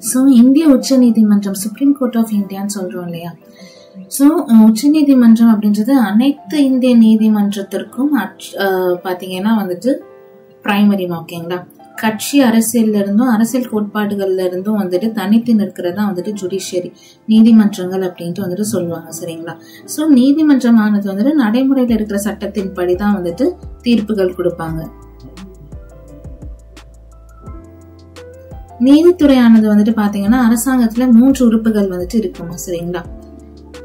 So இந்திய உச்ச நீதிமன்றம், சுப்ரீம் கோர்ட் ஆஃப் இந்தியான்னு சொல்றோம் இல்லையா. சோ உச்ச நீதிமன்றம் அப்படின்றது அனைத்து இந்திய நீதிமன்றத்திற்கும் பாத்தீங்கன்னா வந்துட்டு பிரைமரி, ஓகேங்களா. கட்சி அரசியல்ல இருந்தும் அரசியல் கோட்பாடுகள்ல இருந்தும் வந்துட்டு தனித்து நிற்கிறதா வந்துட்டு ஜுடிஷியரி, நீதிமன்றங்கள் அப்படின்ட்டு வந்துட்டு சொல்லுவாங்க, சரிங்களா. சோ நீதிமன்றமானது வந்துட்டு நடைமுறையில இருக்கிற சட்டத்தின் படிதான் வந்துட்டு தீர்ப்புகள் கொடுப்பாங்க. நீதித்துறையானது வந்துட்டு பாத்தீங்கன்னா அரசாங்கத்துல 3 உறுப்புகள் வந்துட்டு இருக்குமா, சரிங்களா.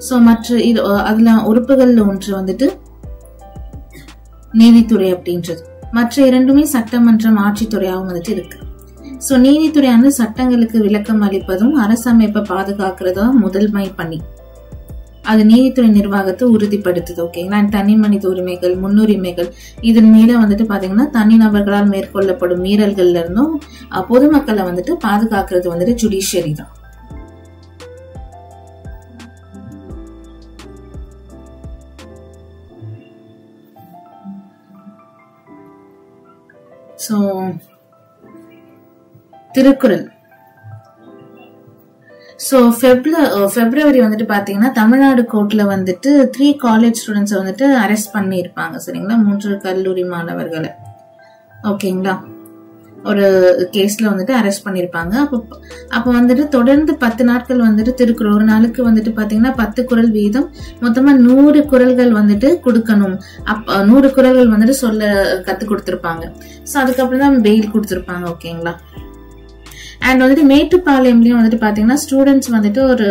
சோ மற்ற அதுல உறுப்புகள்ல ஒன்று வந்துட்டு நீதித்துறை அப்படின்றது, மற்ற 2மே சட்டமன்றம் ஆட்சித்துறையாகவும் வந்துட்டு இருக்கு. சோ நீதித்துறையானது சட்டங்களுக்கு விளக்கம் அளிப்பதும் அரசமைப்பை பாதுகாக்கிறதும் முதன்மை பண்ணி அது நீதித்துறை நிர்வாகத்தை உறுதிப்படுத்துது, ஓகேங்களா. தனி மனித உரிமைகள், முன்னுரிமைகள், இதன் மேல வந்துட்டு பாத்தீங்கன்னா தனிநபர்களால் மேற்கொள்ளப்படும் மீறல்கள்ல இருந்தும் பொதுமக்களை வந்துட்டு பாதுகாக்கிறது வந்துட்டு ஜுடிஷியரி தான். சோ திருக்குறள். சோ பிப்ரவரி வந்துட்டு பாத்தீங்கன்னா தமிழ்நாடு கோர்ட்ல வந்துட்டு 3 காலேஜ் ஸ்டூடெண்ட்ஸ் வந்துட்டு அரெஸ்ட் பண்ணி இருப்பாங்க, சரிங்களா. 3 கல்லூரி மாணவர்களை, ஓகேங்களா, ஒரு கேஸ்ல வந்துட்டு அரெஸ்ட் பண்ணிருப்பாங்க. அப்ப வந்துட்டு தொடர்ந்து 10 நாட்கள் வந்துட்டு திருக்குறள், ஒரு நாளுக்கு வந்துட்டு பாத்தீங்கன்னா 10 குறள் வீதம், மொத்தமா 100 குறள்கள் வந்துட்டு கொடுக்கணும். 100 குறள்கள் வந்துட்டு சொல்ல கத்து கொடுத்திருப்பாங்க. சோ அதுக்கப்புறம் தான் பெயில் கொடுத்திருப்பாங்க, ஓகேங்களா. அண்ட் வந்துட்டு மேட்டுப்பாளையம்லயும் வந்துட்டு பாத்தீங்கன்னா ஸ்டூடெண்ட்ஸ் வந்துட்டு ஒரு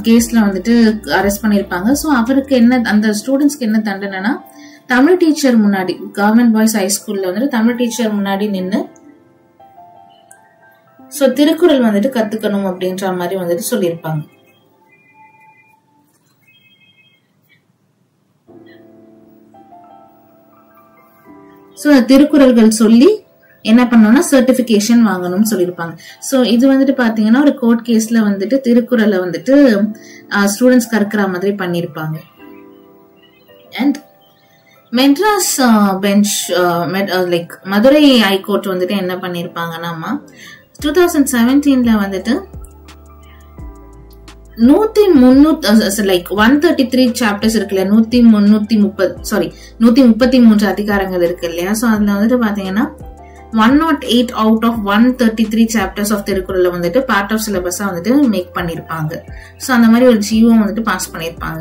கேஸ்ல வந்துட்டு அரெஸ்ட் பண்ணிருப்பாங்க. சோ அவருக்கு என்ன, அந்த ஸ்டூடெண்ட்ஸ்க்கு என்ன தண்டனைனா, தமிழ் டீச்சர் முன்னாடி, கவர்மெண்ட் பாய்ஸ் ஹைஸ்கூல்ல வந்துட்டு தமிழ் டீச்சர் முன்னாடி நின்னு சோ திருக்குறள் வந்துட்டு கத்துக்கணும் அப்படின்ற மாதிரி வந்துட்டு சொல்லியிருப்பாங்க. சோ திருக்குறள்கள் சொல்லி என்ன பண்ணணும்னா சர்டிபிகேஷன் வாங்கணும்னு சொல்லியிருப்பாங்க. சோ இது வந்துட்டு பாத்தீங்கன்னா ஒரு கோர்ட் கேஸ்ல வந்துட்டு திருக்குறளை வந்துட்டு ஸ்டூடெண்ட்ஸ் கற்கிற மாதிரி பண்ணிருப்பாங்க. And Madras bench, like Madurai high court வந்துட்டு என்ன பண்ணிருப்பாங்கன்னா 2017 வந்துட்டு 133 சாப்டர்ஸ் இருக்கு இல்லையா, 133 அதிகாரங்கள் இருக்கு இல்லையா. சோ அதுல வந்துட்டு பாத்தீங்கன்னா 108 out of 133 chapters of Thirukkural வந்துட்டு பார்ட் ஆஃப் சிலபஸா வந்துட்டு மேக் பண்ணிருப்பாங்க. சோ அந்த மாதிரி ஒரு ஜிஓ வந்துட்டு பாஸ் பண்ணிருப்பாங்க.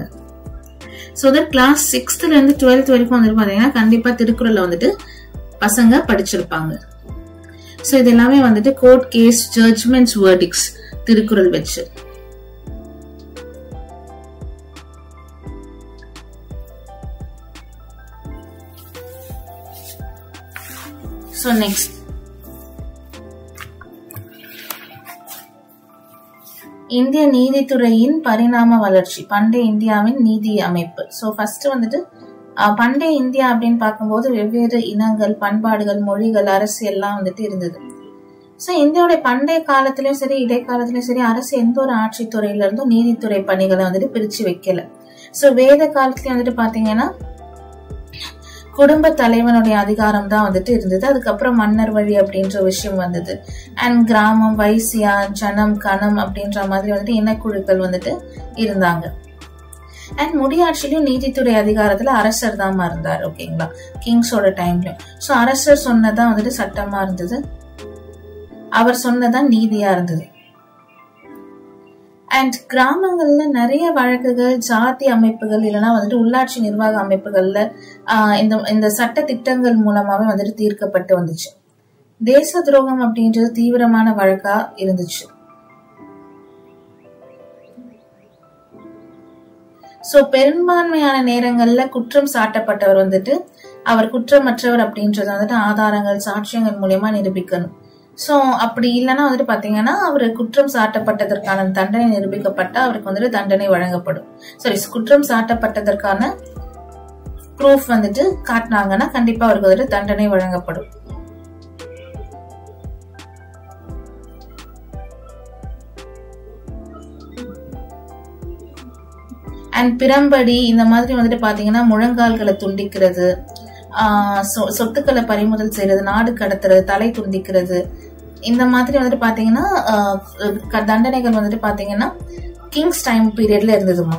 சோ தட் கிளாஸ் 6th ல இருந்து 12th வரைக்கும் வந்துட்டு பாத்தீங்கன்னா கண்டிப்பா திருக்குறளை வந்துட்டு பசங்க படிச்சிருப்பாங்க. சோ இது எல்லாமே வந்துட்டு கோர்ட் கேஸ், ஜட்ஜ்மெண்ட்ஸ், வெர்டிக்ட்ஸ் திருக்குறள் வச்சு. So next, இந்திய நீதித்துறையின் பரிணாம வளர்ச்சி, பண்டைய இந்தியாவின் நீதி அமைப்பு. சோ ஃபர்ஸ்ட் வந்துட்டு பண்டைய இந்தியா அப்படின்னு பார்க்கும்போது வெவ்வேறு இனங்கள், பண்பாடுகள், மொழிகள், அரசியல் எல்லாம் வந்துட்டு இருந்தது. சோ இந்தியாவுடைய பண்டைய காலத்திலயும் சரி இடைக்காலத்திலயும் சரி அரசு எந்த ஒரு ஆட்சித்துறையில இருந்தும் நீதித்துறை பணிகளை வந்துட்டு பிரிச்சு வைக்கல. சோ வேத காலத்திலயும் வந்துட்டு பாத்தீங்கன்னா குடும்ப தலைவனுடைய அதிகாரம் தான் வந்துட்டு இருந்தது. அதுக்கப்புறம் மன்னர் வழி அப்படின்ற விஷயம் வந்தது. அண்ட் கிராமம், வைசியா, ஜனம், கணம் அப்படின்ற மாதிரி வந்துட்டு இனக்குழுக்கள் வந்துட்டு இருந்தாங்க. அண்ட் முடியாட்சியிலும் நீதித்துறை அதிகாரத்துல அரசர் தான் இருந்தார், ஓகேங்களா, கிங்ஸோட டைம்லயும். சோ அரசர் சொன்னதான் வந்துட்டு சட்டமா இருந்தது, அவர் சொன்னதான் நீதியா இருந்தது. அண்ட் கிராமங்கள்ல நிறைய வழக்குகள் ஜாதி அமைப்புகள் இல்லைன்னா வந்துட்டு உள்ளாட்சி நிர்வாக அமைப்புகள்ல இந்த சட்ட திட்டங்கள் மூலமாவே வந்துட்டு தீர்க்கப்பட்டு வந்துச்சு. தேச துரோகம் அப்படின்றது தீவிரமான வழக்கா இருந்துச்சு. சோ பெரும்பான்மையான நேரங்கள்ல குற்றம் சாட்டப்பட்டவர் வந்துட்டு அவர் குற்றமற்றவர் அப்படின்றத வந்துட்டு ஆதாரங்கள், சாட்சியங்கள் மூலமா நிரூபிக்கணும். சோ அப்படி இல்லைன்னா வந்துட்டு பாத்தீங்கன்னா அவரு குற்றம் சாட்டப்பட்டதற்கான தண்டனை நிரூபிக்கப்பட்டா அவருக்கு வந்துட்டு தண்டனை வழங்கப்படும். சாரி, குற்றம் சாட்டப்பட்டதற்கான ப்ரூஃப் வந்துட்டு காட்டினாங்கன்னா கண்டிப்பா அவருக்கு வந்துட்டு தண்டனை வழங்கப்படும். அண்ட் பிரம்படி இந்த மாதிரி வந்துட்டு பாத்தீங்கன்னா முழங்கால்களை துண்டிக்கிறது, சொத்துக்களை பறிமுதல் செய்யறது, நாடு கடத்துறது, தலை துண்டிக்கிறது, இந்த மாதிரி வந்துட்டு பாத்தீங்கன்னா தண்டனைகள் வந்துட்டு பாத்தீங்கன்னா கிங்ஸ் டைம் பீரியட்ல இருந்ததுமா.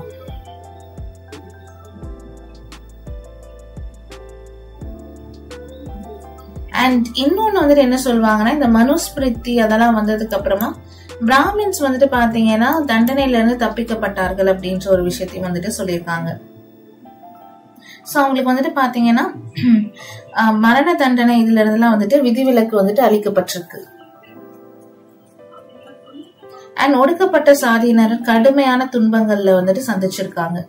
அண்ட் இன்னொன்னு வந்துட்டு என்ன சொல்லுவாங்கன்னா, இந்த மனுஸ்மிருதி அதெல்லாம் வந்ததுக்கு அப்புறமா பிராமின்ஸ் வந்துட்டு பாத்தீங்கன்னா தண்டனையில இருந்து தப்பிக்கப்பட்டார்கள் அப்படின்ற ஒரு விஷயத்தையும் வந்துட்டு சொல்லியிருக்காங்க. சோ அவங்களுக்கு வந்துட்டு பாத்தீங்கன்னா மரண தண்டனை இதுல இருந்தெல்லாம் வந்துட்டு விதிவிலக்கு வந்துட்டு அளிக்கப்பட்டிருக்கு. அண்ட் ஒடுக்கப்பட்ட சாதியினர் கடுமையான துன்பங்கள்ல வந்துட்டு சந்திச்சிருக்காங்க.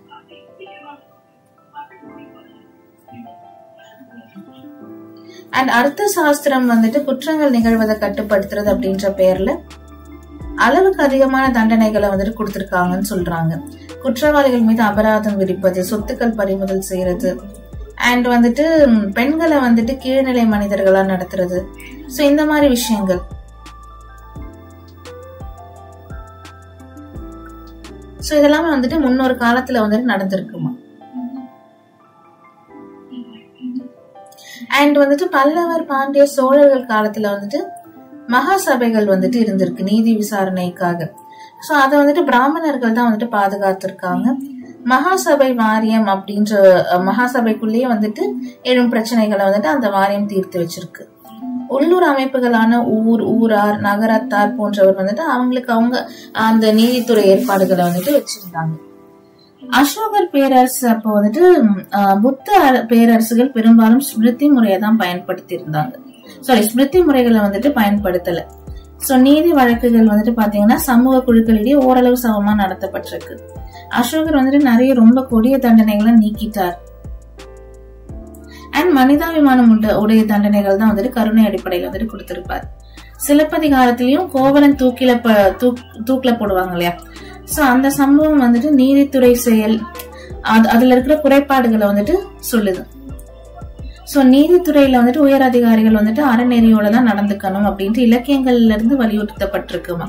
அண்ட் அர்த்த சாஸ்திரம் வந்துட்டு குற்றங்கள் நிகழ்வதை கட்டுப்படுத்துறது அப்படின்ற பேர்ல அளவுக்கு அதிகமான தண்டனைகளை வந்துட்டு கொடுத்திருக்காங்கன்னு சொல்றாங்க. குற்றவாளிகள் மீது அபராதம் விதிப்பது, சொத்துக்கள் பறிமுதல் செய்யறது, அண்ட் வந்துட்டு பெண்களை வந்துட்டு கீழ்நிலை மனிதர்களா நடத்துறது, சோ இந்த மாதிரி விஷயங்கள். சோ இதெல்லாமே வந்துட்டு முன்னொரு காலத்துல வந்துட்டு நடந்திருக்குமா. அண்ட் வந்துட்டு பல்லவர், பாண்டிய, சோழர்கள் காலத்துல வந்துட்டு மகாசபைகள் வந்துட்டு இருந்திருக்கு நீதி விசாரணைக்காக. சோ அத வந்துட்டு பிராமணர்கள் தான் வந்துட்டு பாதுகாத்திருக்காங்க. மகாசபை வாரியம் அப்படின்ற மகாசபைக்குள்ளேயே வந்துட்டு எழும் பிரச்சனைகளை வந்துட்டு அந்த வாரியம் தீர்த்து வச்சிருக்கு. உள்ளூர் அமைப்புகளான ஊரார், நகரத்தார் போன்றவர் வந்துட்டு அவங்களுக்கு அவங்க அந்த நீதித்துறை ஏற்பாடுகளை வந்துட்டு வச்சிருந்தாங்க. அசோகர் பேரரசு அப்போ வந்துட்டு புத்த பேரரசுகள் பெரும்பாலும் ஸ்மிருதி முறையை தான் பயன்படுத்தி இருந்தாங்க. ஸ்மிருதி முறைகளை வந்துட்டு பயன்படுத்தல. சோ நீதி வழக்குகள் வந்துட்டு பாத்தீங்கன்னா சமூக குழுக்களிடையே ஓரளவு சமமா நடத்தப்பட்டிருக்கு. அசோகர் வந்துட்டு நிறைய ரொம்ப கொடிய தண்டனைகளை நீக்கிட்டார். அண்ட் மனிதாபிமானம் உடைய தண்டனைகள் தான் வந்துட்டு கருணை அடிப்படையில வந்துட்டு கொடுத்திருப்பார். சிலப்பதிகாரத்திலயும் கோவலன் தூக்கில போடுவாங்க இல்லையா, சோ அந்த சம்பவம் வந்துட்டு நீதித்துறை செயல் அதுல இருக்கிற குறைபாடுகளை வந்துட்டு சொல்லுது. சோ நீதித்துறையில வந்துட்டு உயர் அதிகாரிகள் வந்துட்டு அறநெறியோட தான் நடந்துக்கணும் அப்படின்ட்டு இலக்கியங்கள்ல இருந்து வலியுறுத்தப்பட்டிருக்குமா.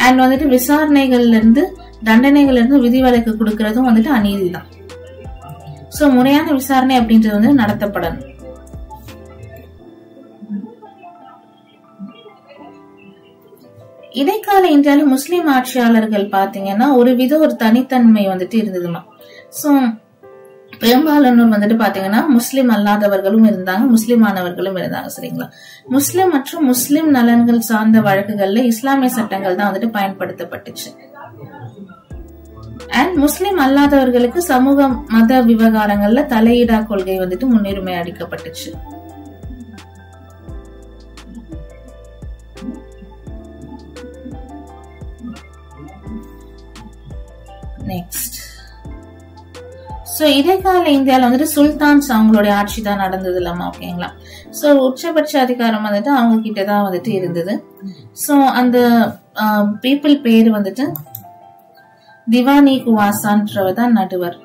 அண்ட் வந்துட்டு விசாரணைகள்ல இருந்து தண்டனைகள்ல இருந்து விதிவிலக்கு கொடுக்கறதும் வந்துட்டு அநீதி தான். சோ முறையான விசாரணை அப்படின்றது வந்து நடத்தப்படணும். இடைக்கால இந்தியாவில முஸ்லிம் ஆட்சியாளர்கள் பாத்தீங்கன்னா ஒரு தனித்தன்மை வந்துட்டு இருந்ததுமா. சோ பெரும்பாலானோர் வந்துட்டு பாத்தீங்கன்னா முஸ்லிம் அல்லாதவர்களும் இருந்தாங்க, முஸ்லிமானவர்களும் இருந்தாங்க. சரிங்களா, முஸ்லிம் மற்றும் முஸ்லிம் நலன்கள் சார்ந்த வழக்குகள்ல இஸ்லாமிய சட்டங்கள் தான் வந்துட்டு பயன்படுத்தப்பட்டுச்சு. அண்ட் முஸ்லிம் அல்லாதவர்களுக்கு சமூக மத விவகாரங்கள்ல தலையீடா கொள்கை வந்துட்டு முன்னுரிமை அளிக்கப்பட்டுச்சு. நெக்ஸ்ட், சோ இடைக்கால இந்தியால வந்துட்டு சுல்தான்ஸ் அவங்களுடைய ஆட்சி தான் நடந்தது இல்லாம. ஓகேங்களா, சோ உச்சபட்ச அதிகாரம் வந்துட்டு அவங்க கிட்டதான் வந்துட்டு இருந்தது. சோ அந்த பீப்புள் பேரு வந்துட்டு திவானி குவாசான்றவர் தான் நடுவர்.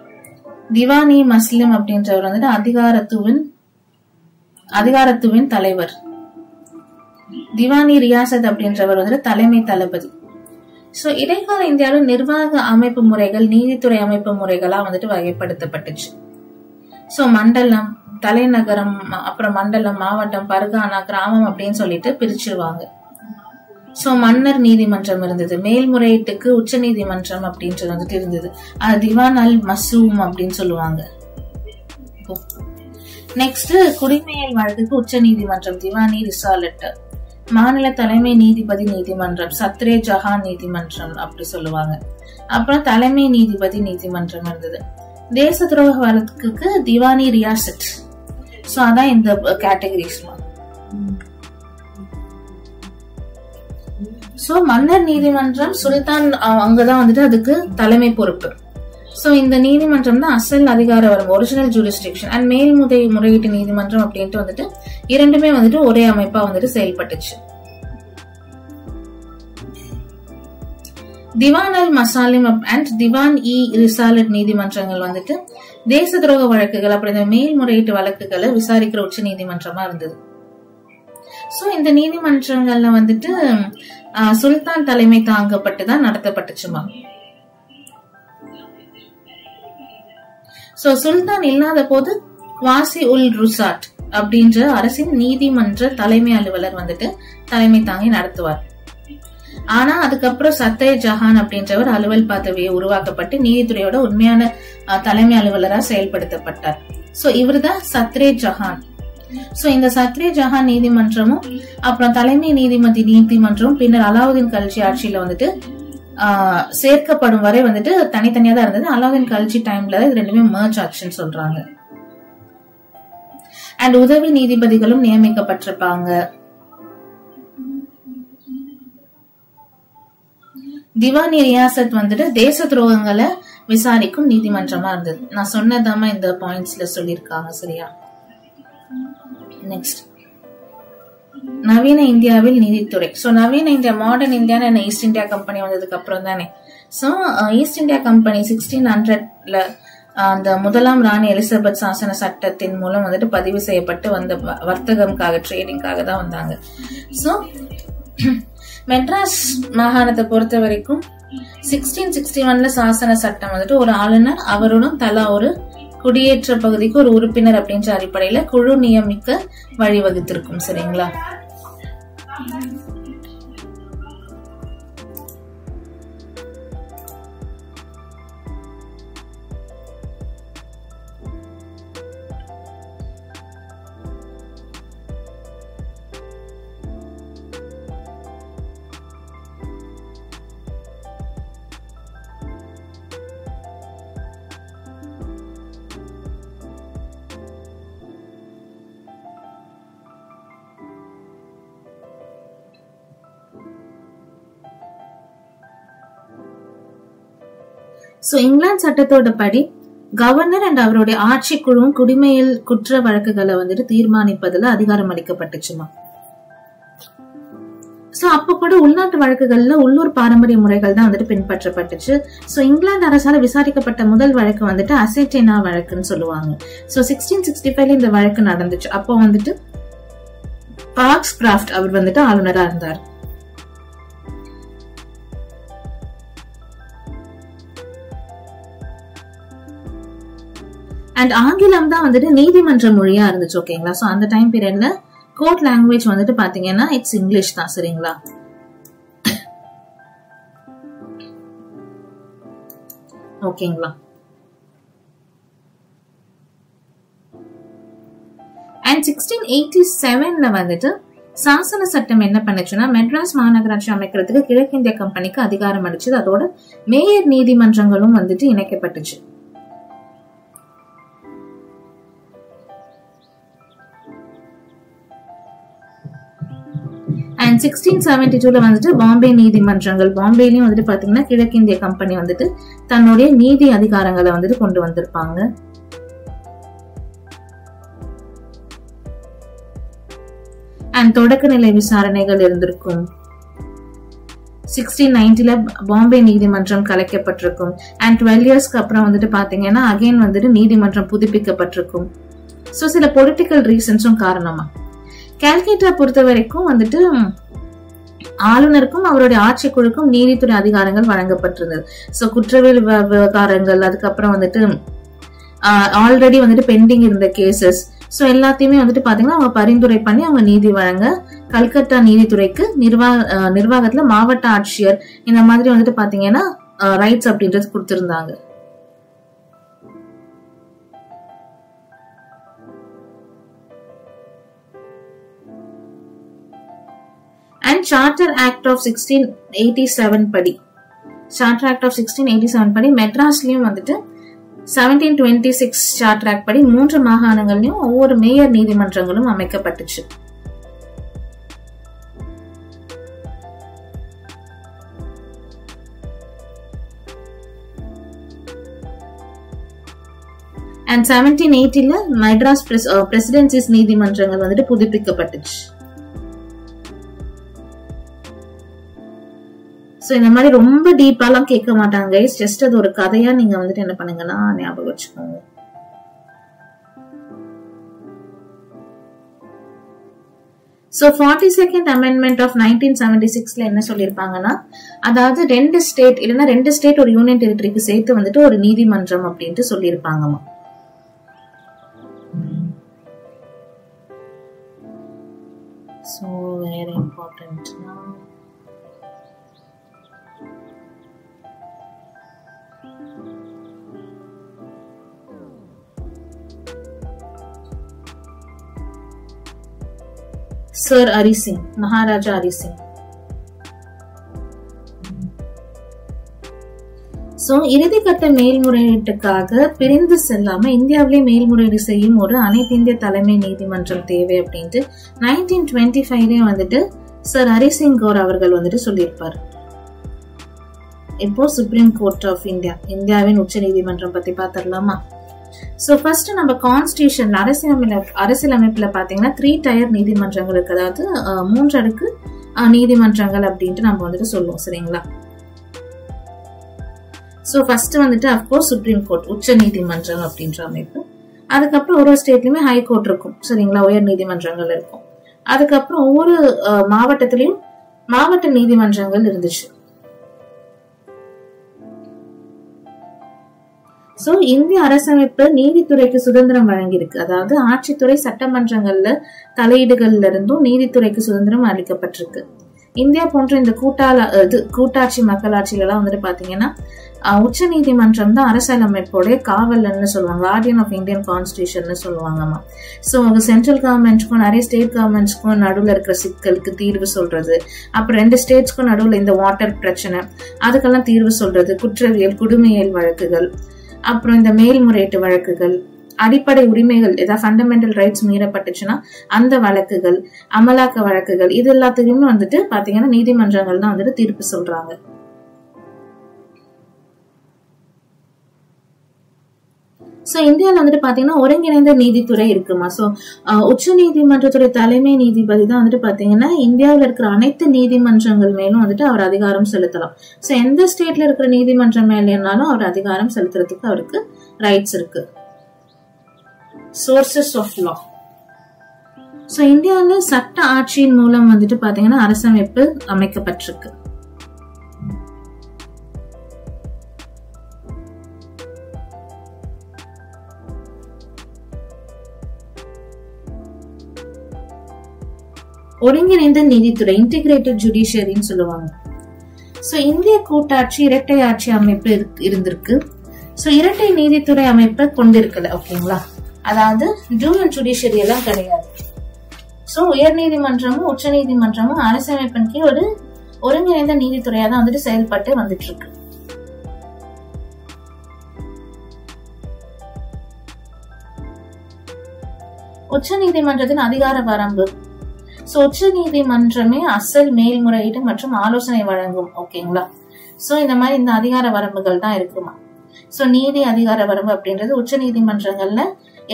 திவானி மஸ்லிம் அப்படின்றவர் வந்துட்டு அதிகாரத்துவின் தலைவர். திவானி ரியாசத் அப்படின்றவர் வந்துட்டு தலைமை தளபதி. சோ இடைக்கால இந்தியாவில் நிர்வாக அமைப்பு முறைகள் நீதித்துறை அமைப்பு முறைகளா வந்துட்டு வகைப்படுத்தப்பட்டுச்சு. சோ மண்டலம், தலைநகரம், அப்புறம் மண்டலம், மாவட்டம், பர்கானா, கிராமம் அப்படின்னு சொல்லிட்டு பிரிச்சிருவாங்க. சோ மன்னர் நீதிமன்றம் இருந்தது, மேல்முறையீட்டுக்கு உச்ச நீதிமன்றம் அப்படின்றது வந்துட்டு இருந்தது. அது திவான் அல் மசூம் அப்படின்னு சொல்லுவாங்க. நெக்ஸ்ட், குடிமையல் வழக்குக்கு உச்ச நீதிமன்றம் திவானி ரிசாலட், மாநில தலைமை நீதிபதி நீதிமன்றம் சத்ரே ஜஹான் நீதிமன்றம் அப்படி சொல்லுவாங்க. அப்புறம் தலைமை நீதிபதி நீதிமன்றம் இருந்தது. தேச துரோக வழக்குக்கு திவானி ரியாசத். சோ அதான் இந்த கேட்டகரிஸ். சோ மன்னர் நீதிமன்றம் சுல்தான் அங்கதான் வந்துட்டு அதுக்கு தலைமை பொறுப்பு. சோ இந்த நீதிமன்றம் தான் அசல் அதிகார வரும், ஒரிஜினல் ஜூரிஸ்டிக்ஷன். அண்ட் முறையீட்டு நீதிமன்றம் அப்படின்ட்டு வந்துட்டு இரண்டுமே வந்துட்டு ஒரே அமைப்பா வந்துட்டு செயல்பட்டுச்சு. திவான் அல் மசாலிம் அண்ட் திவான் இ ரிசாலட் நீதிமன்றங்கள் வந்துட்டு தேச துரோக வழக்குகள் அப்புறம் இந்த மேல்முறையீட்டு வழக்குகளை விசாரிக்கிற உச்ச நீதிமன்றமா இருந்தது. சோ இந்த நீதிமன்றங்கள்ல வந்துட்டு சுல்தான் தலைமை தாங்கப்பட்டுதான் நடத்தப்பட்டுச்சுமா. சோ சுல்தான் இல்லாத போது குவாசி உல் ருசாட் அப்படின்ற அரசின் நீதிமன்ற தலைமை அலுவலர் வந்துட்டு தலைமை தாங்கி நடத்துவார். ஆனா அதுக்கப்புறம் சத்ரே ஜஹான் அப்படின்றவர் அலுவல் பதவியை உருவாக்கப்பட்டு நீதித்துறையோட உண்மையான தலைமை அலுவலரா செயல்படுத்தப்பட்டார். சோ இவர்தான் சத்ரே ஜஹான். சோ இந்த சத்ரே ஜஹான் நீதிமன்றமும் அப்புறம் தலைமை நீதிமன்ற நீதிமன்றமும் பின்னர் அலாவுதீன் கல்ஜி ஆட்சியில வந்துட்டு சேர்க்கப்படும் வரை வந்துட்டு தனித்தனியா தான் இருந்தது. அலாவுதீன் கல்ஜி டைம்ல இது ரெண்டுமே மர்ஜ் ஆச்சுன்னு சொல்றாங்க. அண்ட் உதவி நீதிபதிகளும் நியமிக்கப்பட்டிருப்பாங்க. திவானி ரியாசத் வந்துட்டு தேச துரோகங்களை விசாரிக்கும் நீதிமன்றமா இருந்தது. நான் சொன்னதாமா இந்த பாயிண்ட்ஸ்ல சொல்லிருக்காங்க. சரியா? நெக்ஸ்ட், நவீன இந்தியாவில் நீதித்துறை. சோ நவீன இந்தியா, மாடர்ன் இந்தியான்னு ஈஸ்ட் இந்தியா கம்பெனி வந்ததுக்கு அப்புறம் தானே. சோ ஈஸ்ட் இந்தியா கம்பெனி 1600ல அந்த முதலாம் ராணி எலிசபெத் சாசன சட்டத்தின் மூலம் வந்துட்டு பதிவு செய்யப்பட்டு வந்த வர்த்தகம்காக, ட்ரேடிங்காக தான் வந்தாங்க. சோ மெட்ராஸ் மாகாணத்தை பொறுத்த வரைக்கும் 1661ல சாசன சட்டம் வந்துட்டு ஒரு ஆளுநர் அவருடன் தலா ஒரு குடியேற்ற பகுதிக்கு ஒரு உறுப்பினர் அப்படின்ற அடிப்படையில குழு நியமிக்க வழிவகுத்திருக்கும். சரிங்களா? சோ இங்கிலாந்து சட்டத்தோட படி கவர்னர் அண்ட் அவருடைய ஆட்சி குழுவும் குடிமையில் குற்ற வழக்குகளை வந்துட்டு தீர்மானிப்பதுல அதிகாரம் அளிக்கப்பட்டுச்சுமா. சோ அப்ப கூட உள்நாட்டு வழக்குகள்ல உள்ளூர் பாரம்பரிய முறைகள் தான் வந்துட்டு பின்பற்றப்பட்டுச்சு. சோ இங்கிலாந்து அரசால விசாரிக்கப்பட்ட முதல் வழக்கு வந்துட்டு அசெட்டேனா வழக்குன்னு சொல்லுவாங்க. சோ 1665 இந்த வழக்கு நடந்துச்சு. அப்போ வந்துட்டு பார்க்ஸ் கிராஃப்ட் அவர் வந்துட்டு ஆளுநரா இருந்தார். அண்ட் ஆங்கிலம் தான் வந்துட்டு நீதிமன்ற மொழியா இருந்துச்சு. ஓகேங்களா? சோ அந்த டைம் பீரியட்ல கோர்ட் லாங்குவேஜ் வந்துட்டு பாத்தீங்கன்னா இட்ஸ் இங்கிலீஷ் தான். சரிங்களா? ஓகேங்களா? அண்ட் 1687ல வந்துட்டு சாசன சட்டம் என்ன பண்ணுச்சுன்னா மெட்ராஸ் மாநகராட்சி அமைக்கிறதுக்கு கிழக்கிந்திய கம்பெனிக்கு அதிகாரம் அளிச்சது. அதோட மேயர் நீதிமன்றங்களும் வந்துட்டு இணைக்கப்பட்டுச்சு. அண்ட் 1672ல வந்துட்டு பாம்பே நீதிமன்றங்கள், பாம்பேலயும் வந்துட்டு பாத்தீங்கன்னா கிழக்கிந்திய கம்பெனி வந்துட்டு தன்னுடைய நீதி அதிகாரங்களை வந்துட்டு கொண்டு வந்திருப்பாங்க. அண்ட் தொடக்க நிலை விசாரணைகள் இருந்திருக்கும். 1690ல பாம்பே நீதிமன்றம் கலைக்கப்பட்டிருக்கும். அண்ட் 12 இயர்ஸ்க்கு அப்புறம் வந்துட்டு பாத்தீங்கன்னா அகைன் வந்துட்டு நீதிமன்றம் புதுப்பிக்கப்பட்டிருக்கும். சோ சில பொலிட்டிக்கல் ரீசன்ஸும் காரணமா. கால்கட்டா பொறுத்த வரைக்கும் வந்துட்டு ஆளுநருக்கும் அவருடைய ஆட்சி குழுக்கும் நீதித்துறை அதிகாரங்கள் வழங்கப்பட்டிருந்தது. சோ குற்றவியல் விவகாரங்கள், அதுக்கப்புறம் வந்துட்டு ஆல்ரெடி வந்துட்டு பெண்டிங் இருந்த கேசஸ், சோ எல்லாத்தையுமே வந்துட்டு பாத்தீங்கன்னா அவங்க பரிந்துரை பண்ணி அவங்க நீதி வழங்க கல்கத்தா நீதித்துறைக்கு நிர்வாகத்துல மாவட்ட ஆட்சியர் இந்த மாதிரி வந்துட்டு பாத்தீங்கன்னா ரைட்ஸ் அப்படின்றது கொடுத்திருந்தாங்க. அண்ட் சார்ட்டர் ஆக்ட் ஆஃப் 1687 படி, சார்ட்டர் ஆக்ட் ஆஃப் 1687 படி மெட்ராஸ்லயும் வந்துட்டு 1726 சார்ட்டர் ஆக்ட் படி 3 மாகாணங்கள்லயும் ஒவ்வொரு மேயர் நீதிமன்றங்களும் அமைக்கப்பட்டுச்சு. அண்ட் 1780ல மெட்ராஸ் பிரசிடென்சிஸ் நீதிமன்றங்கள் வந்துட்டு புதுப்பிக்கப்பட்டுச்சு. சோ இந்த மாதிரி ரொம்ப டீப்பாலாம் கேட்க மாட்டாங்க கைஸ். ஜஸ்ட் அது ஒரு கதையா நீங்க வந்துட்டு என்ன பண்ணுங்கன்னா ஞாபகம் வச்சுக்கோங்க. சோ 42nd அமெண்ட்மெண்ட் ஆஃப் 1976ல என்ன சொல்லிருப்பாங்கன்னா, அதாவது 2 ஸ்டேட் இல்லைன்னா 2 ஸ்டேட் ஒரு யூனியன் டெரிட்டரிக்கு சேர்த்து வந்துட்டு ஒரு நீதிமன்றம் அப்படின்ட்டு சொல்லியிருப்பாங்கம்மா. ஸோ வேறு இம்பார்ட்டன்ட்னா சர் ஹரி சிங், மகாராஜா ஹரி சிங். சோ இறுதிக்கட்ட மேல்முறையீட்டுக்காக பிரிந்து செல்லாம இந்தியாவிலே மேல்முறையீடு செய்யும் ஒரு அனைத்து இந்திய தலைமை நீதிமன்றம் தேவை அப்படின்ட்டு 1925 வந்துட்டு சர் ஹரி சிங் கௌர் அவர்கள் வந்துட்டு சொல்லியிருப்பார். இப்போ சுப்ரீம் கோர்ட் ஆஃப் இந்தியா, இந்தியாவின் உச்ச நீதிமன்றம் பத்தி பாத்திரலாமா? சோ ஃபர்ஸ்ட் நம்ம கான்ஸ்டிடியூஷன் அரசியலமைப்புல பாத்தீங்கன்னா 3 டயர் நீதிமன்றங்கள் இருக்கு, அதாவது 3 அடுக்கு நீதிமன்றங்கள் அப்படின்ட்டு நம்ம வந்துட்டு சொல்லுவோம், சரிங்களா? சோ ஃபர்ஸ்ட் வந்துட்டு அப்கோர்ஸ் சுப்ரீம் கோர்ட், உச்ச நீதிமன்றம் அப்படின்ற அமைப்பு. அதுக்கப்புறம் ஒரு ஸ்டேட்லயுமே ஹை கோர்ட் இருக்கும், சரிங்களா? உயர் நீதிமன்றங்கள் இருக்கும். அதுக்கப்புறம் ஒவ்வொரு மாவட்டத்திலயும் மாவட்ட நீதிமன்றங்கள் இருந்துச்சு. சோ இந்திய அரசமைப்பு நீதித்துறைக்கு சுதந்திரம் வழங்கியிருக்கு, அதாவது ஆட்சித்துறை சட்டமன்றங்கள்ல தலையீடுகள்ல இருந்தும் நீதித்துறைக்கு சுதந்திரம் அளிக்கப்பட்டிருக்கு. இந்தியா போன்ற இந்த கூட்டாட்சி மக்களாட்சியில எல்லாம் வந்துட்டு பாத்தீங்கன்னா உச்ச நீதிமன்றம் தான் அரசியலமைப்போடைய காவலன்னு சொல்லுவாங்க, கார்டியன் ஆஃப் இந்தியன் கான்ஸ்டிடியூஷன் சொல்லுவாங்கம்மா. சோ சென்ட்ரல் கவர்மெண்ட்ஸ்க்கும் நிறைய ஸ்டேட் கவர்மெண்ட்ஸ்க்கும் நடுவுல இருக்கிற சிக்கலுக்கு தீர்வு சொல்றது, அப்புறம் 2 ஸ்டேட்ஸ்க்கும் நடுவுல இந்த வாட்டர் பிரச்சனை அதுக்கெல்லாம் தீர்வு சொல்றது, குற்றவியல் குடிமையியல் வழக்குகள், அப்புறம் இந்த மேல்முறையீட்டு வழக்குகள், அடிப்படை உரிமைகள் ஏதாவது ஃபண்டமெண்டல் ரைட்ஸ் மீறப்பட்டுச்சுன்னா அந்த வழக்குகள், அமலாக்க வழக்குகள், இது எல்லாத்துக்குமே வந்துட்டு பாத்தீங்கன்னா நீதிமன்றங்கள் தான் வந்துட்டு தீர்ப்பு சொல்றாங்க. சோ இந்தியால வந்துட்டு பாத்தீங்கன்னா ஒருங்கிணைந்த நீதித்துறை இருக்குமா. சோ உச்ச நீதிமன்றத்துடைய தலைமை நீதிபதி தான் வந்துட்டு பாத்தீங்கன்னா இந்தியாவில இருக்கிற அனைத்து நீதிமன்றங்கள் மேலும் வந்துட்டு அவர் அதிகாரம் செலுத்தலாம். சோ எந்த ஸ்டேட்ல இருக்கிற நீதிமன்றம் மேலேனாலும் அவர் அதிகாரம் செலுத்துறதுக்கு அவருக்கு ரைட்ஸ் இருக்கு. Sources of law. சோ இந்தியாவில சட்ட ஆட்சியின் மூலம் வந்துட்டு பாத்தீங்கன்னா அரசமைப்பு அமைக்கப்பட்டிருக்கு. ஒருங்கிணைந்த நீதித்துறை, இன்டிகிரேட்டட் ஜுடிஷியரின்னு சொல்லுவாங்க. சோ இந்திய கூட்டாட்சி இரட்டை ஆட்சி அமைப்பு இருந்திருக்கு. சோ இரட்டை நீதித்துறை அமைப்பை கொண்டிருக்கல, ஓகேங்களா? அதாவது டூயல் ஜுடிஷியரி எல்லாம் கிடையாது. சோ உயர் நீதிமன்றமும் உச்ச நீதிமன்றமும் அரசமைப்பின் கீழ் ஒரு ஒருங்கிணைந்த நீதித்துறையா தான் வந்துட்டு செயல்பட்டு வந்துட்டு இருக்கு. உச்ச நீதிமன்றத்தின் அதிகார வரம்பு. சோ உச்ச நீதிமன்றமே அசல் மேல்முறையீடு மற்றும் ஆலோசனை வழங்கும், ஓகேங்களா? சோ இந்த மாதிரி இந்த அதிகார வரம்புகள் தான் இருக்குமா. சோ நீதி அதிகார வரம்பு அப்படின்றது உச்ச நீதிமன்றங்கள்ல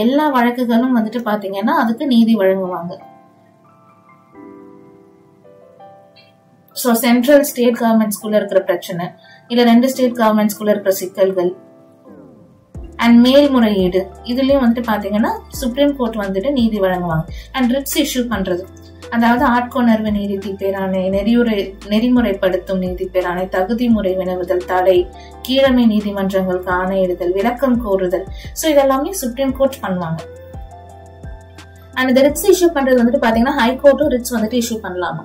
எல்லா வழக்குகளும் வந்துட்டு பாத்தீங்கன்னா அதுக்கு நீதி வழங்குவாங்க. சோ சென்ட்ரல் ஸ்டேட் கவர்மெண்ட்ஸ்குள்ள இருக்கிற பிரச்சனை, இல்ல 2 ஸ்டேட் கவர்மெண்ட்ஸ்குள்ள இருக்கிற சிக்கல்கள் அண்ட் மேல்முறையீடு, இதுலயும் வந்துட்டு பாத்தீங்கன்னா சுப்ரீம் கோர்ட் வந்துட்டு நீதி வழங்குவாங்க. அண்ட் ரிட்ஸ் இஷ்யூ பண்றது, அதாவது ஆட்கொணர்வு நீதி பேராணை, நெறிமுறைப்படுத்தும் நீதி பேராணை, தகுதி முறை வினவுதல், தடை, கீழமை நீதிமன்றங்களுக்கு ஆணையிடுதல், விளக்கம் கோருதல், சோ இதெல்லாமே சுப்ரீம் கோர்ட் பண்ணுவாங்க. அண்ட் இந்த ரிட்ஸ் இஷ்யூ பண்றது வந்துட்டு பாத்தீங்கன்னா ஹை கோர்ட்டும் ரிட்ஸ் வந்துட்டு இஷ்யூ பண்ணலாமா.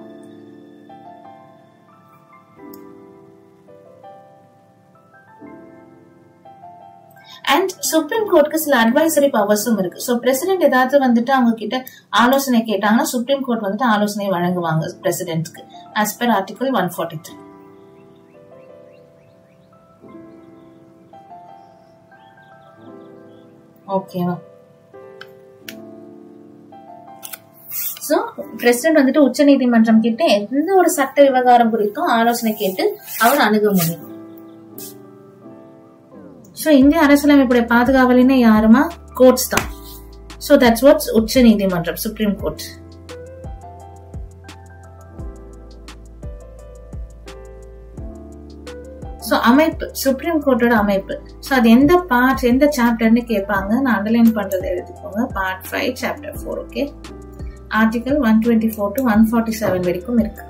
அண்ட் சுப்ரீம் கோர்ட்க்கு சில அட்வைசரி பவர்ஸும் இருக்கு. சோ பிரசிடென்ட் ஏதாவது வந்துட்டு அவங்க கிட்ட ஆலோசனை கேட்டாங்கன்னா சுப்ரீம் கோர்ட் வந்துட்டு ஆலோசனை வழங்குவாங்க பிரசிடென்ட்க்கு as per article 143. ஓகேவா? சோ பிரசிடென்ட் வந்துட்டு உச்ச நீதிமன்றம் கிட்ட எந்த ஒரு சட்ட விவகாரம் குறித்தும் ஆலோசனை கேட்டு அவர் அணுக முடியும். சோ இந்திய அரசியலமைப்புடைய பாதுகாவலினே யாருமா? கோர்ட்ஸ் தான். சோ தட்ஸ் வாட்ஸ் உச்ச நீதிமன்றம், சுப்ரீம் கோர்ட். சோ அமைப்பு, சுப்ரீம் கோர்ட்டோட அமைப்பு. சோ அது எந்த பார்ட், எந்த சாப்டர்னு கேட்பாங்க. நான் அண்டர்லைன் பண்றதை எழுதிக்கோங்க. Part 5 chapter 4. Okay, article 124 to 147 வரைக்கும் இருக்கு.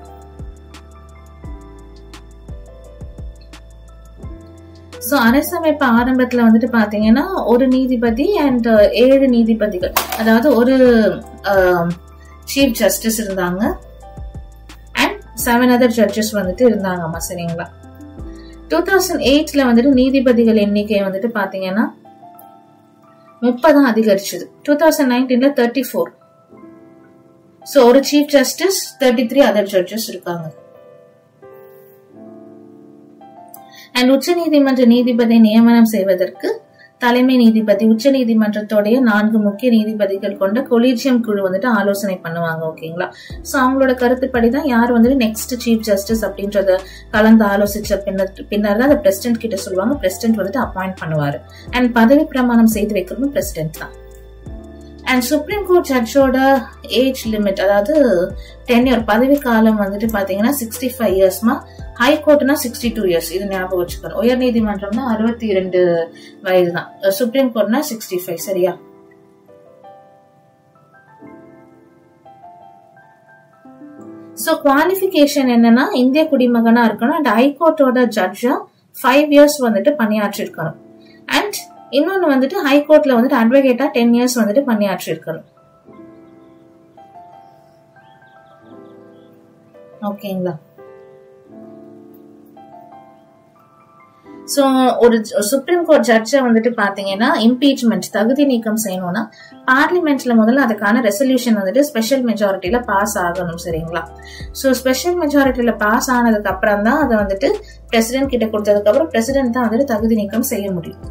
சோ அரசமைப்பு ஆரம்பத்துல வந்துட்டு பாத்தீங்கன்னா ஒரு நீதிபதி அண்ட் 7 நீதிபதிகள், அதாவது ஒரு சீஃப் ஜஸ்டிஸ் இருந்தாங்க அண்ட் 7 அதர் ஜட்ஜஸ் வந்துட்டு இருந்தாங்கம்மா. சரிங்களா? 2008ல வந்துட்டு நீதிபதிகள் எண்ணிக்கை வந்துட்டு பாத்தீங்கன்னா 30 அதிகரிச்சது. 2019ல 34. சோ ஒரு சீஃப் ஜஸ்டிஸ் 33 அதர் ஜட்ஜஸ் இருக்காங்க. அண்ட் உச்ச நீதிமன்ற நீதிபதி நியமனம் செய்வதற்கு தலைமை நீதிபதி உச்ச நீதிமன்றத்தோடைய 4 முக்கிய நீதிபதிகள் கொண்ட கொலீஜியம் குழு வந்துட்டு ஆலோசனை பண்ணுவாங்க. ஓகேங்களா? சோ அவங்களோட கருத்துப்படிதான் யார் வந்துட்டு நெக்ஸ்ட் சீஃப் ஜஸ்டிஸ் அப்படின்றத கலந்து ஆலோசிச்ச பின்னர் தான் பிரசிடென்ட் கிட்ட சொல்லுவாங்க. பிரசிடென்ட் வந்துட்டு அப்பாயிண்ட் பண்ணுவாரு. அண்ட் பதவி பிரமாணம் செய்து வைக்கிறதும் பிரசிடென்ட் தான். அண்ட் சுப்ரீம் கோர்ட் ஜட்ஜோட ஏஜ் லிமிட், அதாவது டென்யூர் பதவி காலம் வந்துட்டு பாத்தீங்கன்னா 65 இயர்ஸ்மா. High கோர்ட்னா 62 years. இது ஞாபகம் வச்சுக்கணும். உயர் நீதிமன்றம்னா 62 வயது தான். சுப்ரீம் கோர்ட்னா 65. சரியா? சோ குவாலிபிகேஷன் என்னன்னா இந்திய குடிமகனா இருக்கணும். அண்ட் ஹைகோர்ட்டோட ஜட்ஜா 5 இயர்ஸ் வந்துட்டு பணியாற்றி இருக்கணும். அண்ட் இன்னொன்னு வந்துட்டு ஹைகோர்ட்ல வந்துட்டு அட்வொகேட்டா 10 இயர்ஸ் வந்துட்டு பணியாற்றி இருக்கணும். ஓகேங்களா? சோ ஒரு சுப்ரீம் கோர்ட் ஜட்ஜ வந்துட்டு பாத்தீங்கன்னா இம்பீச்மெண்ட் தகுதி நீக்கம் செய்யணும்னா பார்லிமெண்ட்ல முதல்ல அதுக்கான ரெசல்யூஷன் வந்துட்டு ஸ்பெஷல் மெஜாரிட்டியில பாஸ் ஆகணும். சரிங்களா? சோ ஸ்பெஷல் மெஜாரிட்டியில பாஸ் ஆனதுக்கு அப்புறம் தான் அதை வந்துட்டு பிரசிடென்ட் கிட்ட கொடுத்ததுக்கு அப்புறம் பிரசிடென்ட் தான் வந்துட்டு தகுதி நீக்கம் செய்ய முடியும்.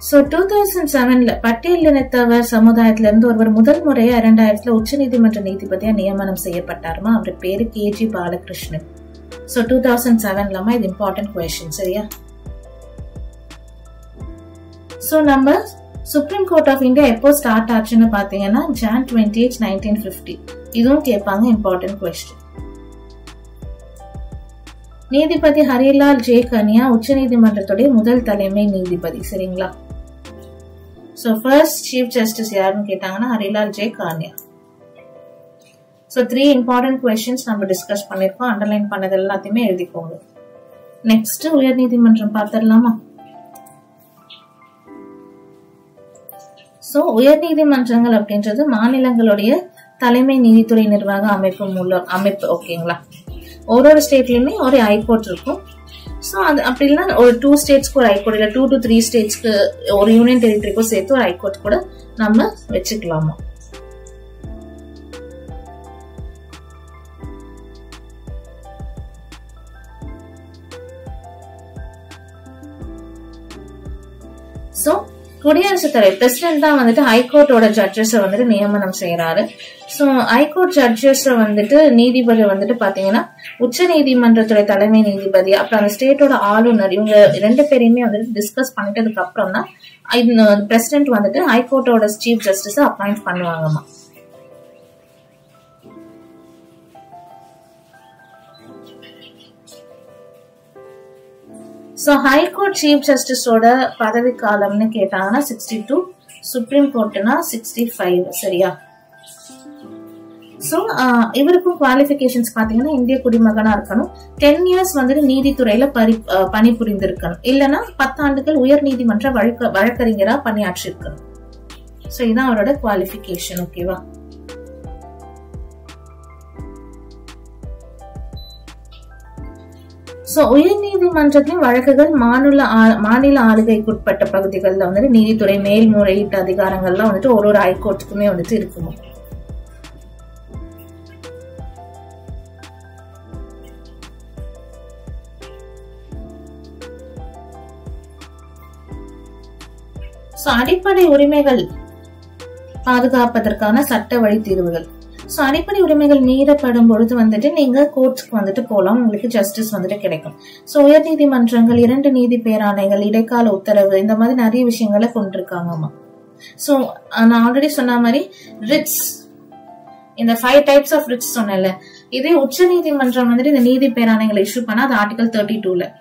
சோ 2007ல பட்டியலினத்தவர் சமுதாயத்தில இருந்து ஒருவர் முதல் முறையா 2000ல உச்ச நீதிமன்ற நீதிபதியா நியமனம் செய்யப்பட்டாருமா. அவர் பேரு KG பாலகிருஷ்ணன். சோ 2007லமா இது இம்பார்ட்டன்ட் क्वेश्चन. சரியா? சோ நம்ம சுப்ரீம் கோர்ட் ஆஃப் இந்தியா எப்போ ஸ்டார்ட் ஆச்சுன்னு பாத்தீங்கன்னா Jan 28, 1950. இதுவும் கேட்பாங்க, இம்பார்ட்டன்ட் क्वेश्चन. நீதிபதி ஹரிலால் ஜே கனியா உச்ச நீதிமன்றத்துடைய முதல் தலைமை நீதிபதி. சரிங்களா? சோ ஃபர்ஸ்ட் சீஃப் ஜஸ்டிஸ் யாருன்னு கேட்டாங்கன்னா Harilal J Kania. So 3 important questions நம்ம டிஸ்கஸ் பண்ணிருக்கோம். அண்டர்லைன் பண்ணது எல்லாத்தையுமே எழுதிக்கோங்க. நெக்ஸ்ட் உயர் நீதிமன்றம் பார்த்தறலாமா? சோ உயர் நீதிமன்றங்கள் அப்படின்றது மாநிலங்களுடைய தலைமை நீதித்துறை நிர்வாக அமைப்பு. ஓகேங்களா? ஒரு ஸ்டேட்லயுமே ஒரு ஹைகோர்ட் இருக்கும். சோ அது அப்படி இல்லைன்னா ஒரு 2 ஸ்டேட்ஸ்க்கு ஒரு ஹைகோர்ட், இல்ல 2 to 3 ஸ்டேட்ஸ்க்கு ஒரு யூனியன் டெரிட்டரிக்கும் சேர்த்து ஒரு ஹைகோர்ட் கூட நம்ம வச்சுக்கலாமா. சோ குடியரசுத் தலைவர் பிரசிடென்ட் தான் வந்துட்டு ஹைகோர்ட்டோட ஜட்ஜஸ் வந்துட்டு நியமனம் செய்யறாரு. சோ ஹைகோர்ட் ஜட்ஜஸ் வந்துட்டு நீதிபதி வந்துட்டு பாத்தீங்கன்னா உச்ச நீதிமன்றத்துடைய தலைமை நீதிபதி அப்புறம் அந்த ஸ்டேட்டோட ஆளுநர் இவங்க 2 பேரையுமே வந்துட்டு டிஸ்கஸ் பண்ணிட்டதுக்கு அப்புறம் தான் பிரசிடென்ட் வந்துட்டு ஹைகோர்ட்டோட சீஃப் ஜஸ்டிஸ் அப்பாயிண்ட் பண்ணுவாங்கம்மா. சோ ஹைகோர்ட் சீஃப் ஜஸ்டிஸோட பதவி காலம்னு கேட்டாங்கன்னா 62, சுப்ரீம் கோர்ட்னா 65. சரியா? சோ இவருக்கும் குவாலிபிகேஷன்ஸ் பாத்தீங்கன்னா இந்திய குடிமகனா இருக்கணும், 10 இயர்ஸ் வந்துட்டு நீதித்துறையில பணிபுரிந்து இருக்கணும், இல்லனா 10 ஆண்டுகள் உயர் நீதிமன்ற வழக்கறிஞரா பணியாற்றி இருக்கணும். சோ இதான் அவரோட குவாலிபிகேஷன். ஓகேவா? சோ உயர் நீதிமன்றத்தின் வழக்குகள் மாநில ஆளுகைக்குட்பட்ட பகுதிகளில் வந்துட்டு நீதித்துறை மேல்முறையீட்டு அதிகாரங்கள்லாம் வந்துட்டு ஒரு ஹைகோர்ட்டுக்குமே வந்துட்டு இருக்குமா. சோ அடிப்படை உரிமைகள் பாதுகாப்பதற்கான சட்ட வழி தீர்வுகள். சோ அடிப்படை உரிமைகள் மீறப்படும் பொழுது வந்துட்டு நீங்க கோர்ட்ஸ்க்கு வந்துட்டு போலாம், உங்களுக்கு ஜஸ்டிஸ் வந்துட்டு கிடைக்கும். சோ உயர் நீதிமன்றங்கள் 2 நீதி பேராணைகள், இடைக்கால உத்தரவு, இந்த மாதிரி நிறைய விஷயங்களை கொண்டிருக்காங்கம்மா. சோ நான் ஆல்ரெடி சொன்ன மாதிரி ரிட்ஸ், இந்த 5 டைப்ஸ் ஆஃப் ரிட்ஸ் சொன்னேன்ல, இதே உச்ச நீதிமன்றம் வந்துட்டு இந்த நீதி பேராணைகளை இஷ்யூ பண்ணா அது ஆர்டிகல் 32ல,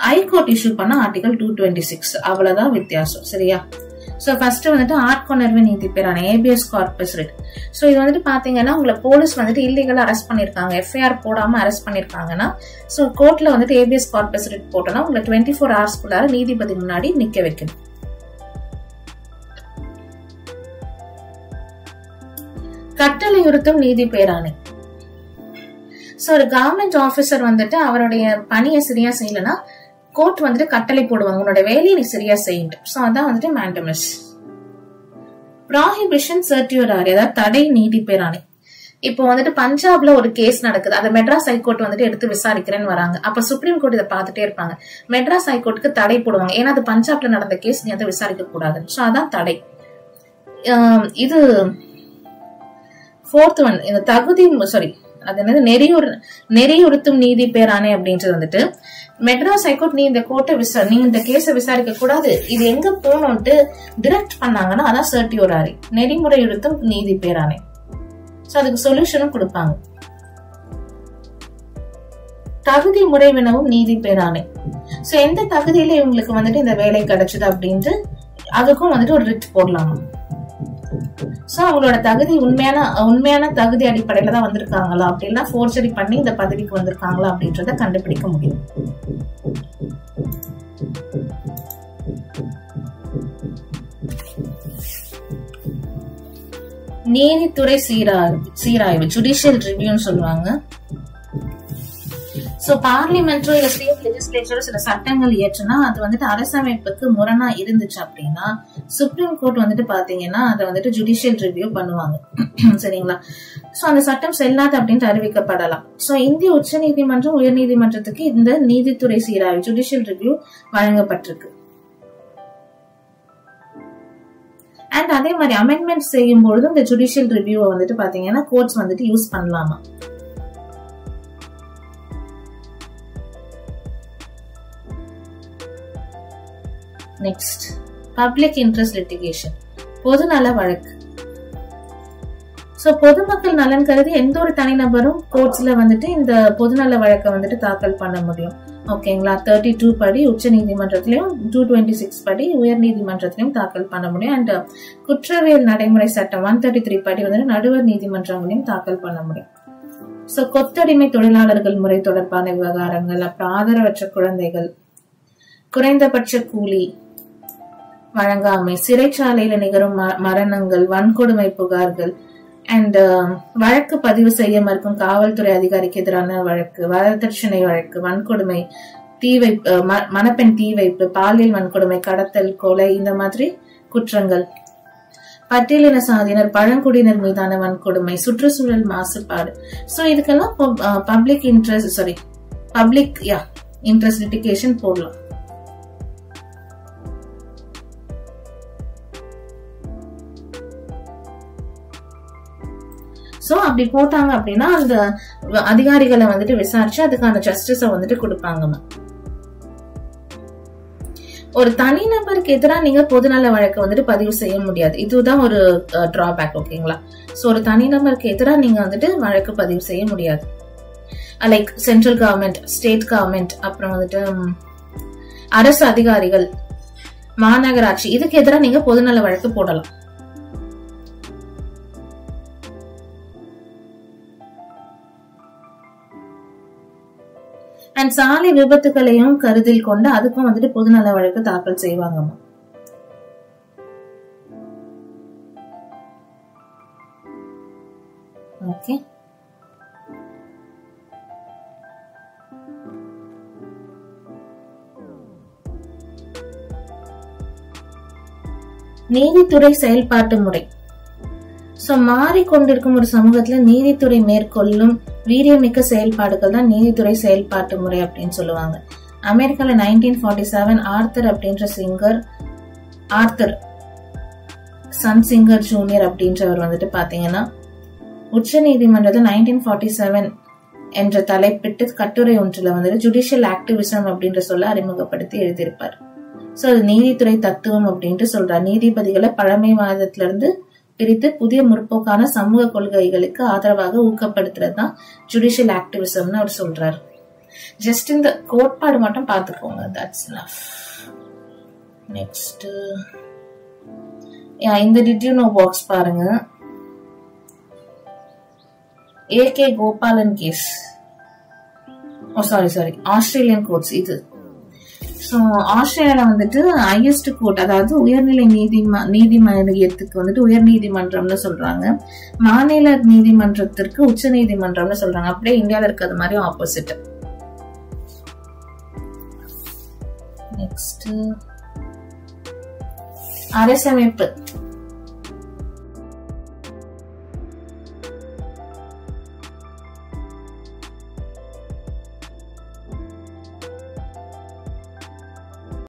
ஹைகோர்ட் இஷ்யூ பண்ணா ஆர்டிகல் 226. அவ்வளவுதான் வித்தியாசம். சரியா? சோ ஃபர்ஸ்ட் வந்துட்டு ஆட்கொணர்வு நீதி பேராணை, ஏபிஎஸ் கார்பஸ் ரிட். சோ இது வந்துட்டு பாத்தீங்கன்னா உங்களை போலீஸ் வந்துட்டு இல்லீகலா அரெஸ்ட் பண்ணிருக்காங்க, எஃப்ஐஆர் போடாம அரெஸ்ட் பண்ணிருக்காங்கன்னா சோ கோர்ட்ல வந்துட்டு ஏபிஎஸ் கார்பஸ் ரிட் போட்டோம்னா உங்களை 24 ஹவர்ஸ்க்குள்ளார நீதிபதி முன்னாடி நிக்க வைக்கணும். கட்டளையுறுத்தும் நீதி பேராணை. சோ ஒரு கவர்மெண்ட் ஆபீசர் வந்துட்டு அவருடைய பணியை சரியா செய்யலன்னா கோர்ட் வந்துட்டு கட்டளை போடுவாங்க, உன்னோட வேலையை நீ சரியா செய்யுட்டு. சோ அதான் வந்துட்டு மேண்டமஸ். ப்ராஹிபிஷன் சர்டியூராரி, அதாவது தடை நீதி பேராணை. இப்போ வந்துட்டு பஞ்சாப்ல ஒரு கேஸ் நடக்குது, அதை மெட்ராஸ் ஹைகோர்ட் வந்துட்டு எடுத்து விசாரிக்கிறேன்னு வராங்க. அப்ப சுப்ரீம் கோர்ட் இதை பார்த்துட்டே இருப்பாங்க, மெட்ராஸ் ஹைகோர்ட்டுக்கு தடை போடுவாங்க, ஏன்னா அது பஞ்சாப்ல நடந்த கேஸ், நீ அதை விசாரிக்க கூடாது. சோ அதான் தடை. இது 4th ஒன், இந்த தகுதி அது என்னது நெறியுறுத்தும் நீதி பேராணை அப்படின்றது வந்துட்டு மெட்ராஸ் ஹைகோர்ட் நீ இந்த கோர்ட்டை நீ இந்த கேஸை விசாரிக்க கூடாது, இது எங்க போனோம்ட்டு டிரெக்ட் பண்ணாங்கன்னா அதான் சர்டியூராரி, நெறிமுறையுறுத்தும் நீதி பேராணை. சோ அதுக்கு சொல்யூஷனும் கொடுப்பாங்க. தகுதி முறை வினவும் நீதி பேராணை. சோ எந்த தகுதியில இவங்களுக்கு வந்துட்டு இந்த வேலை கிடைச்சது அப்படின்ட்டு அதுக்கும் வந்துட்டு ஒரு ரிட் போடலாமா. சோ அவங்களோட தகுதி உண்மையான தகுதி அடிப்படையில தான் வந்திருக்காங்களா, அப்படின்னா ஃபோர்ஜரி பண்ணி இந்த பதவிக்கு வந்திருக்காங்களா அப்படின்றத கண்டுபிடிக்க முடியும். நீதித்துறை சீராய்வு, ஜுடிஷியல் ரிவ்யூன்னு சொல்லுவாங்க. சோ பார்லிமெண்ட்ரோ இல்ல ஸ்டேட் லெஜிஸ்லேச்சரோ சில சட்டங்கள் இயற்றுனா அது வந்துட்டு அரசமைப்புக்கு முரணா இருந்துச்சு அப்படின்னா சுப்ரீம் கோர்ட் வந்துட்டு பாத்தீங்கன்னா அதை வந்துட்டு ஜுடிஷியல் ரிவ்யூ பண்ணுவாங்க. சரிங்களா? சோ அந்த சட்டம் செல்லாது அப்படின்ட்டு அறிவிக்கப்படலாம். சோ இந்திய உச்ச நீதிமன்றம் உயர் நீதிமன்றத்துக்கு இந்த நீதித்துறை சீராய்வு ஜுடிஷியல் ரிவ்யூ வழங்கப்பட்டிருக்கு. அண்ட் அதே மாதிரி அமெண்ட்மெண்ட் செய்யும் பொழுது இந்த ஜுடிஷியல் ரிவ்யூவை வந்துட்டு பாத்தீங்கன்னா கோர்ட்ஸ் வந்துட்டு யூஸ் பண்ணலாமா. நெக்ஸ்ட் பப்ளிக் இன்ட்ரெஸ்ட் லிட்டிகேஷன், பொதுநல வழக்கு. சோ பொதுமக்கள் நலன் கருதி எந்த ஒரு தனிநபரும் கோர்ட்ஸ்ல வந்துட்டு இந்த பொதுநல வழக்கை வந்துட்டு தாக்கல் பண்ண முடியும். ஓகேங்களா? 32 படி உச்ச நீதிமன்றத்திலையும் 226 படி உயர் நீதிமன்றத்திலையும் தாக்கல் பண்ண முடியும். அண்ட் குற்றவியல் நடைமுறை சட்டம் 133 படி வந்துட்டு நடுவர் நீதிமன்றங்களையும் தாக்கல் பண்ண முடியும். சோ கொத்தடிமை தொழிலாளர்கள் முறை தொடர்பான விவகாரங்கள், அப்புறம் ஆதரவற்ற குழந்தைகள், குறைந்தபட்ச கூலி வழங்காமை, சிறைச்சாலையில நிகழும் மரணங்கள், வன்கொடுமை புகார்கள், அண்ட் வழக்கு பதிவு செய்ய மறுக்கும் காவல்துறை அதிகாரிக்கு எதிரான வழக்கு, வரதட்சணை வழக்கு, வன்கொடுமை, மணப்பெண் தீ வைப்பு, பாலியல் வன்கொடுமை, கடத்தல், கொலை, இந்த மாதிரி குற்றங்கள், பட்டியலின சாதியினர் பழங்குடியினர் மீதான வன்கொடுமை, சுற்றுச்சூழல் மாசுபாடு. சோ இதுக்கெல்லாம் பப்ளிக் இன்ட்ரெஸ்ட் லிட்டிகேஷன் போடலாம். சோ அப்படி போட்டாங்க அப்படின்னா அந்த அதிகாரிகளை வந்துட்டு விசாரிச்சு அதுக்கான ஜஸ்டிஸ வந்துட்டு கொடுப்பாங்க. ஒரு தனிநபருக்கு எதிராக நீங்க பொதுநல வழக்கு வந்துட்டு பதிவு செய்ய முடியாது, இதுதான் ஒரு டிராபேக். ஓகேங்களா? சோ ஒரு தனிநபருக்கு எதிராக நீங்க வந்துட்டு வழக்கு பதிவு செய்ய முடியாது. Like central government, state government, அப்புறம் வந்துட்டு அரசு அதிகாரிகள், மாநகராட்சி, இதுக்கு எதிராக நீங்க பொதுநல வழக்கு போடலாம். அண்ட் சாலை விபத்துகளையும் கருத்தில் கொண்டு அதுக்கும் வந்துட்டு பொதுநல வழக்கு தாக்கல் செய்வாங்க. ஓகே, நீதித்துறை செயல்பாட்டு முறை. சோ மாறிக்கொண்டிருக்கும் ஒரு சமூகத்துல நீதித்துறை மேற்கொள்ளும் வீரியமிக்க செயல்பாடுகள் தான் நீதித்துறை செயல்பாட்டு முறை அப்படின்னு சொல்லுவாங்க. அமெரிக்கால 1947 ஆர்த்தர் சன் சிங்கர் ஜூனியர் அப்படின்றவர் வந்துட்டு பாத்தீங்கன்னா உச்ச நீதிமன்றத்தில் 1947 என்ற தலைப்பிட்டு கட்டுரை ஒன்றுல வந்துட்டு ஜுடிஷியல் ஆக்டிவிசம் அப்படின்ற சொல்ல அறிமுகப்படுத்தி எழுதியிருப்பார். சோ அது நீதித்துறை தத்துவம் அப்படின்ட்டு சொல்றார். நீதிபதிகளை பழமைவாதத்திலிருந்து பிரித்து புதிய முற்போக்கான சமூக கொள்கைகளுக்கு ஆதரவாக ஊக்கப்படுத்துறது தான் ஜுடிஷியல் ஆக்டிவிசம்னு அவர் சொல்றாரு. ஜஸ்ட் இந்த கோட்பாடு மட்டும் பாத்துக்கோங்க. That's enough. நெக்ஸ்ட் இந்த டிட் யூ நோ பாக்ஸ் பாருங்க. A K Gopalan case, sorry Australian courts. இது ஸோ ஆஸ்திரேலியால வந்துட்டு ஹையஸ்ட் கோர்ட், அதாவது உயர்நிலை நீதிமன்றத்துக்கு வந்துட்டு உயர் நீதிமன்றம்னு சொல்றாங்க, மாநில நீதிமன்றத்திற்கு உச்ச நீதிமன்றம்னு சொல்றாங்க. அப்படியே இந்தியாவில இருக்கிறது மாதிரி ஆப்போசிட். நெக்ஸ்ட் அரசமைப்பு.